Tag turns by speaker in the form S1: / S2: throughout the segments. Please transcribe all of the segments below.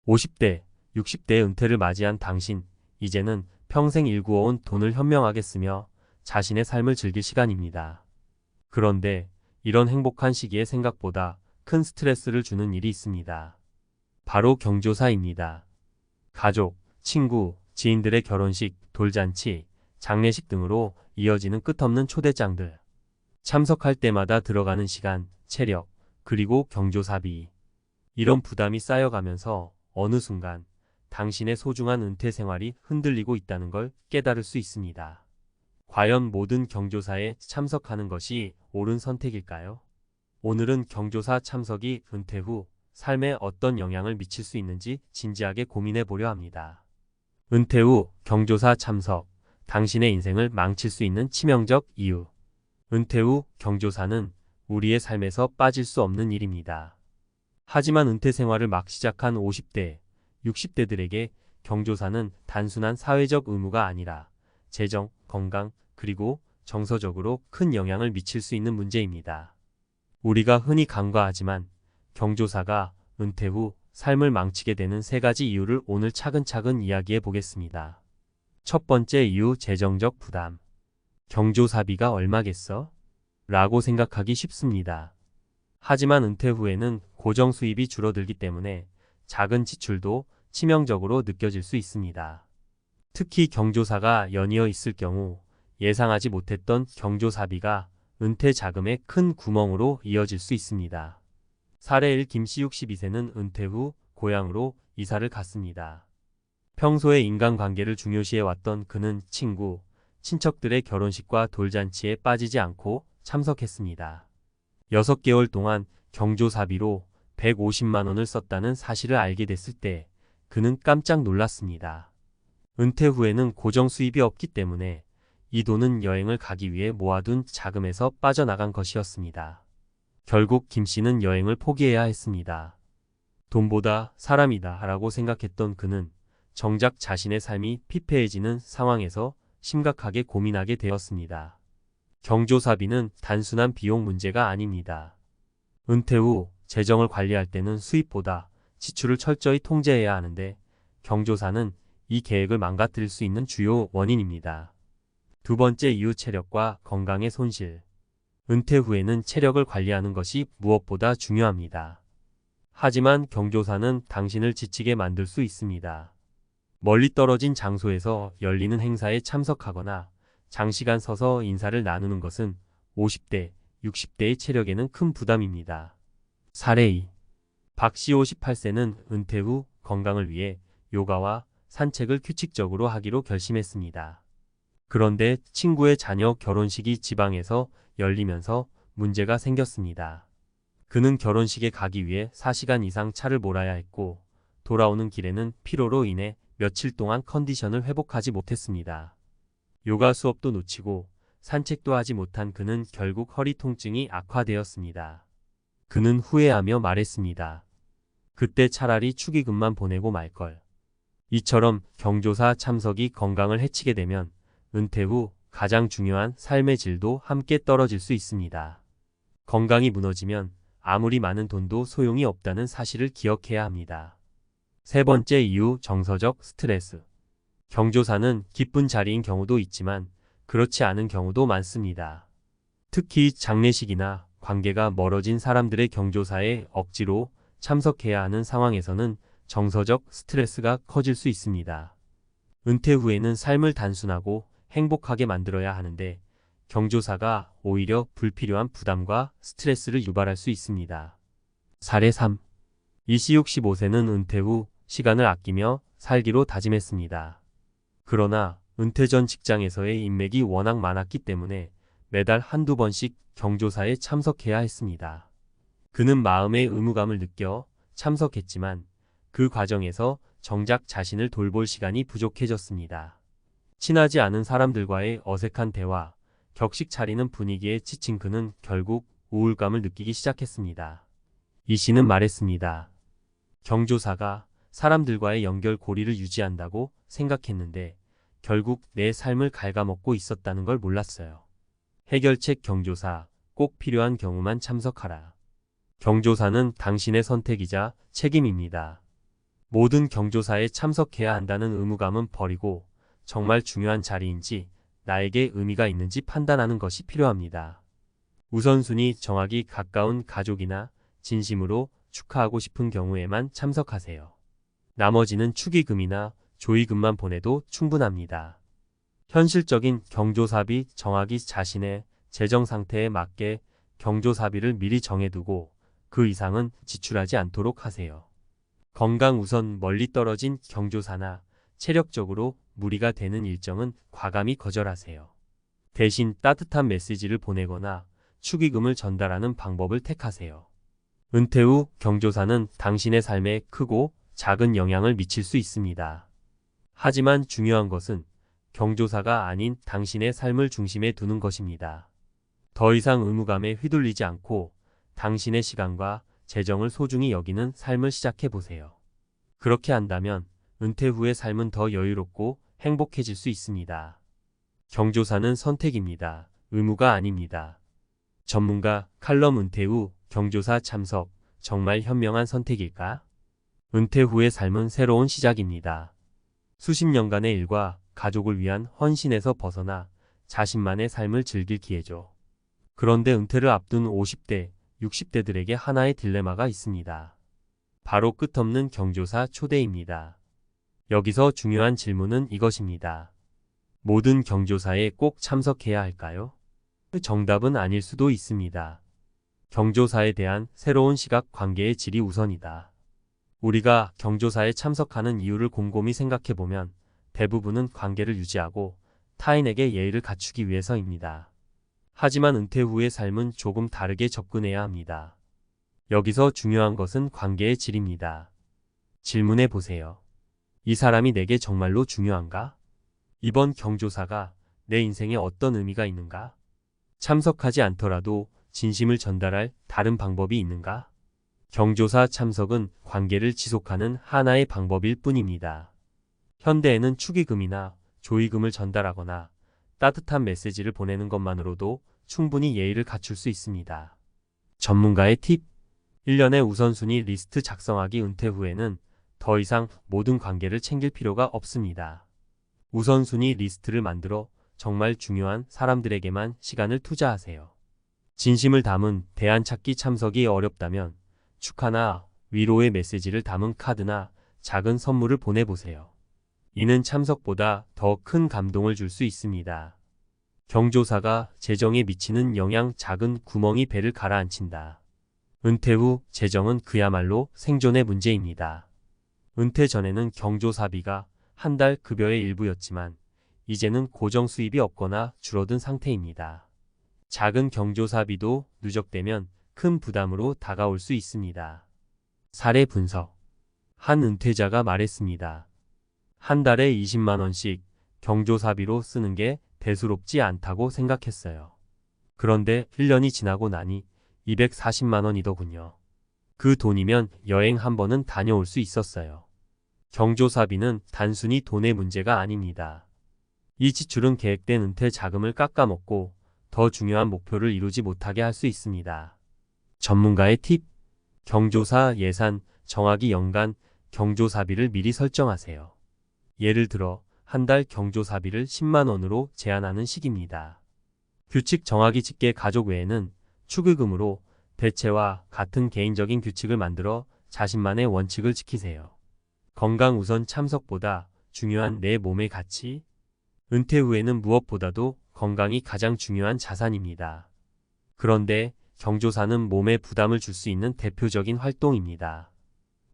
S1: 50대, 60대의 은퇴를 맞이한 당신, 이제는 평생 일구어온 돈을 현명하게 쓰며 자신의 삶을 즐길 시간입니다. 그런데 이런 행복한 시기에 생각보다 큰 스트레스를 주는 일이 있습니다. 바로 경조사입니다. 가족, 친구, 지인들의 결혼식, 돌잔치, 장례식 등으로 이어지는 끝없는 초대장들. 참석할 때마다 들어가는 시간, 체력, 그리고 경조사비. 이런 부담이 쌓여가면서 어느 순간 당신의 소중한 은퇴 생활이 흔들리고 있다는 걸 깨달을 수 있습니다. 과연 모든 경조사에 참석하는 것이 옳은 선택일까요? 오늘은 경조사 참석이 은퇴 후 삶에 어떤 영향을 미칠 수 있는지 진지하게 고민해 보려 합니다. 은퇴 후 경조사 참석, 당신의 인생을 망칠 수 있는 치명적 이유. 은퇴 후 경조사는 우리의 삶에서 빠질 수 없는 일입니다. 하지만 은퇴 생활을 막 시작한 50대, 60대들에게 경조사는 단순한 사회적 의무가 아니라 재정, 건강, 그리고 정서적으로 큰 영향을 미칠 수 있는 문제입니다. 우리가 흔히 간과하지만 경조사가 은퇴 후 삶을 망치게 되는 세 가지 이유를 오늘 차근차근 이야기해 보겠습니다. 첫 번째 이유, 재정적 부담. 경조사비가 얼마겠어? 라고 생각하기 쉽습니다. 하지만 은퇴 후에는 고정 수입이 줄어들기 때문에 작은 지출도 치명적으로 느껴질 수 있습니다. 특히 경조사가 연이어 있을 경우 예상하지 못했던 경조사비가 은퇴 자금의 큰 구멍으로 이어질 수 있습니다. 사례 1, 김씨 62세는 은퇴 후 고향으로 이사를 갔습니다. 평소에 인간관계를 중요시해왔던 그는 친구, 친척들의 결혼식과 돌잔치에 빠지지 않고 참석했습니다. 6개월 동안 경조사비로 150만 원을 썼다는 사실을 알게 됐을 때 그는 깜짝 놀랐습니다. 은퇴 후에는 고정 수입이 없기 때문에 이 돈은 여행을 가기 위해 모아둔 자금에서 빠져나간 것이었습니다. 결국 김 씨는 여행을 포기해야 했습니다. 돈보다 사람이다 라고 생각했던 그는 정작 자신의 삶이 피폐해지는 상황에서 심각하게 고민하게 되었습니다. 경조사비는 단순한 비용 문제가 아닙니다. 은퇴 후 재정을 관리할 때는 수입보다 지출을 철저히 통제해야 하는데 경조사는 이 계획을 망가뜨릴 수 있는 주요 원인입니다. 두 번째 이유, 체력과 건강의 손실. 은퇴 후에는 체력을 관리하는 것이 무엇보다 중요합니다. 하지만 경조사는 당신을 지치게 만들 수 있습니다. 멀리 떨어진 장소에서 열리는 행사에 참석하거나 장시간 서서 인사를 나누는 것은 50대, 60대의 체력에는 큰 부담입니다. 사례 2. 박씨 58세는 은퇴 후 건강을 위해 요가와 산책을 규칙적으로 하기로 결심했습니다. 그런데 친구의 자녀 결혼식이 지방에서 열리면서 문제가 생겼습니다. 그는 결혼식에 가기 위해 4시간 이상 차를 몰아야 했고 돌아오는 길에는 피로로 인해 며칠 동안 컨디션을 회복하지 못했습니다. 요가 수업도 놓치고 산책도 하지 못한 그는 결국 허리 통증이 악화되었습니다. 그는 후회하며 말했습니다. 그때 차라리 축의금만 보내고 말걸. 이처럼 경조사 참석이 건강을 해치게 되면 은퇴 후 가장 중요한 삶의 질도 함께 떨어질 수 있습니다. 건강이 무너지면 아무리 많은 돈도 소용이 없다는 사실을 기억해야 합니다. 세 번째 이유, 정서적 스트레스. 경조사는 기쁜 자리인 경우도 있지만 그렇지 않은 경우도 많습니다. 특히 장례식이나 관계가 멀어진 사람들의 경조사에 억지로 참석해야 하는 상황에서는 정서적 스트레스가 커질 수 있습니다. 은퇴 후에는 삶을 단순하고 행복하게 만들어야 하는데 경조사가 오히려 불필요한 부담과 스트레스를 유발할 수 있습니다. 사례 3. 이씨 65세는 은퇴 후 시간을 아끼며 살기로 다짐했습니다. 그러나 은퇴 전 직장에서의 인맥이 워낙 많았기 때문에 매달 한두 번씩 경조사에 참석해야 했습니다. 그는 마음의 의무감을 느껴 참석했지만 그 과정에서 정작 자신을 돌볼 시간이 부족해졌습니다. 친하지 않은 사람들과의 어색한 대화, 격식 차리는 분위기에 지친 그는 결국 우울감을 느끼기 시작했습니다. 이 씨는 말했습니다. 경조사가 사람들과의 연결고리를 유지한다고 생각했는데 결국 내 삶을 갉아먹고 있었다는 걸 몰랐어요. 해결책, 경조사, 꼭 필요한 경우만 참석하라. 경조사는 당신의 선택이자 책임입니다. 모든 경조사에 참석해야 한다는 의무감은 버리고 정말 중요한 자리인지 나에게 의미가 있는지 판단하는 것이 필요합니다. 우선순위 정하기 가까운 가족이나 진심으로 축하하고 싶은 경우에만 참석하세요. 나머지는 축의금이나 조의금만 보내도 충분합니다. 현실적인 경조사비 정하기 자신의 재정 상태에 맞게 경조사비를 미리 정해두고 그 이상은 지출하지 않도록 하세요. 건강 우선 멀리 떨어진 경조사나 체력적으로 무리가 되는 일정은 과감히 거절하세요. 대신 따뜻한 메시지를 보내거나 축의금을 전달하는 방법을 택하세요. 은퇴 후 경조사는 당신의 삶에 크고 작은 영향을 미칠 수 있습니다. 하지만 중요한 것은 경조사가 아닌 당신의 삶을 중심에 두는 것입니다. 더 이상 의무감에 휘둘리지 않고 당신의 시간과 재정을 소중히 여기는 삶을 시작해 보세요. 그렇게 한다면 은퇴 후의 삶은 더 여유롭고 행복해질 수 있습니다. 경조사는 선택입니다. 의무가 아닙니다. 전문가 칼럼 은퇴 후 경조사 참석 정말 현명한 선택일까? 은퇴 후의 삶은 새로운 시작입니다. 수십 년간의 일과 가족을 위한 헌신에서 벗어나 자신만의 삶을 즐길 기회죠. 그런데 은퇴를 앞둔 50대, 60대들에게 하나의 딜레마가 있습니다. 바로 끝없는 경조사 초대입니다. 여기서 중요한 질문은 이것입니다. 모든 경조사에 꼭 참석해야 할까요? 정답은 아닐 수도 있습니다. 경조사에 대한 새로운 시각 관계의 질이 우선이다. 우리가 경조사에 참석하는 이유를 곰곰이 생각해보면 대부분은 관계를 유지하고 타인에게 예의를 갖추기 위해서입니다. 하지만 은퇴 후의 삶은 조금 다르게 접근해야 합니다. 여기서 중요한 것은 관계의 질입니다. 질문해 보세요. 이 사람이 내게 정말로 중요한가? 이번 경조사가 내 인생에 어떤 의미가 있는가? 참석하지 않더라도 진심을 전달할 다른 방법이 있는가? 경조사 참석은 관계를 지속하는 하나의 방법일 뿐입니다. 현대에는 축의금이나 조의금을 전달하거나 따뜻한 메시지를 보내는 것만으로도 충분히 예의를 갖출 수 있습니다. 전문가의 팁 1년의 우선순위 리스트 작성하기 은퇴 후에는 더 이상 모든 관계를 챙길 필요가 없습니다. 우선순위 리스트를 만들어 정말 중요한 사람들에게만 시간을 투자하세요. 진심을 담은 대안 찾기 참석이 어렵다면 축하나 위로의 메시지를 담은 카드나 작은 선물을 보내보세요. 이는 참석보다 더 큰 감동을 줄 수 있습니다. 경조사가 재정에 미치는 영향 작은 구멍이 배를 가라앉힌다. 은퇴 후 재정은 그야말로 생존의 문제입니다. 은퇴 전에는 경조사비가 한 달 급여의 일부였지만 이제는 고정 수입이 없거나 줄어든 상태입니다. 작은 경조사비도 누적되면 큰 부담으로 다가올 수 있습니다. 사례 분석. 한 은퇴자가 말했습니다. 한 달에 20만 원씩 경조사비로 쓰는 게 대수롭지 않다고 생각했어요. 그런데 1년이 지나고 나니 240만 원이더군요. 그 돈이면 여행 한 번은 다녀올 수 있었어요. 경조사비는 단순히 돈의 문제가 아닙니다. 이 지출은 계획된 은퇴 자금을 깎아먹고 더 중요한 목표를 이루지 못하게 할 수 있습니다. 전문가의 팁. 경조사 예산 정하기 연간 경조사비를 미리 설정하세요. 예를 들어 한 달 경조사비를 10만 원으로 제한하는 식입니다. 규칙 정하기 직계 가족 외에는 축의금으로 대체와 같은 개인적인 규칙을 만들어 자신만의 원칙을 지키세요. 건강 우선 참석보다 중요한 내 몸의 가치. 은퇴 후에는 무엇보다도 건강이 가장 중요한 자산입니다. 그런데 경조사는 몸에 부담을 줄 수 있는 대표적인 활동입니다.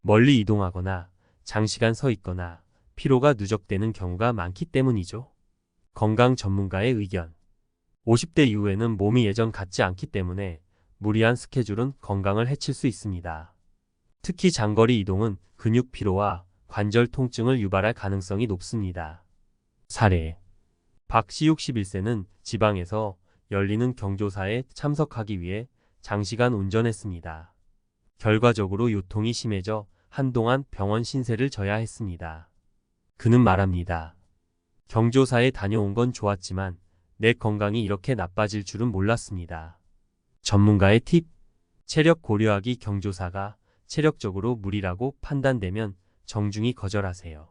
S1: 멀리 이동하거나 장시간 서 있거나 피로가 누적되는 경우가 많기 때문이죠. 건강 전문가의 의견. 50대 이후에는 몸이 예전 같지 않기 때문에 무리한 스케줄은 건강을 해칠 수 있습니다. 특히 장거리 이동은 근육 피로와 관절 통증을 유발할 가능성이 높습니다. 사례. 박씨 61세는 지방에서 열리는 경조사에 참석하기 위해 장시간 운전했습니다. 결과적으로 요통이 심해져 한동안 병원 신세를 져야 했습니다. 그는 말합니다. 경조사에 다녀온 건 좋았지만 내 건강이 이렇게 나빠질 줄은 몰랐습니다. 전문가의 팁. 체력 고려하기 경조사가 체력적으로 무리라고 판단되면 정중히 거절하세요.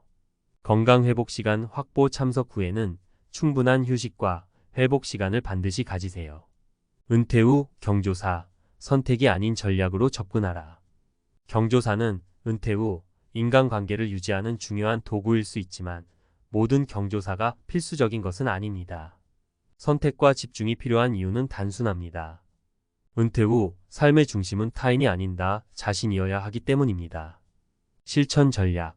S1: 건강회복 시간 확보 참석 후에는 충분한 휴식과 회복 시간을 반드시 가지세요. 은퇴 후 경조사, 선택이 아닌 전략으로 접근하라. 경조사는 은퇴 후 인간관계를 유지하는 중요한 도구일 수 있지만 모든 경조사가 필수적인 것은 아닙니다. 선택과 집중이 필요한 이유는 단순합니다. 은퇴 후 삶의 중심은 타인이 아닌 나 자신이어야 하기 때문입니다. 실천 전략.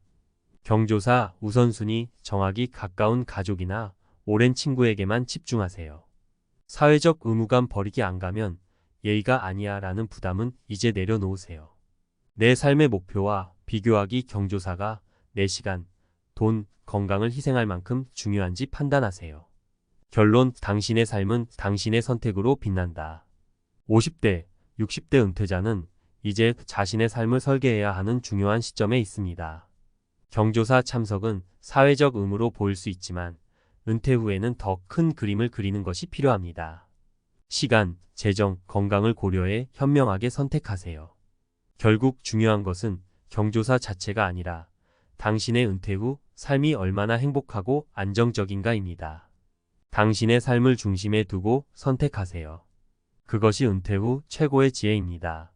S1: 경조사 우선순위 정하기 가까운 가족이나 오랜 친구에게만 집중하세요. 사회적 의무감 버리기 안 가면 예의가 아니야 라는 부담은 이제 내려놓으세요. 내 삶의 목표와 비교하기 경조사가 내 시간, 돈, 건강을 희생할 만큼 중요한지 판단하세요. 결론 당신의 삶은 당신의 선택으로 빛난다. 50대, 60대 은퇴자는 이제 자신의 삶을 설계해야 하는 중요한 시점에 있습니다. 경조사 참석은 사회적 의무로 보일 수 있지만 은퇴 후에는 더 큰 그림을 그리는 것이 필요합니다. 시간, 재정, 건강을 고려해 현명하게 선택하세요. 결국 중요한 것은 경조사 자체가 아니라 당신의 은퇴 후 삶이 얼마나 행복하고 안정적인가입니다. 당신의 삶을 중심에 두고 선택하세요. 그것이 은퇴 후 최고의 지혜입니다.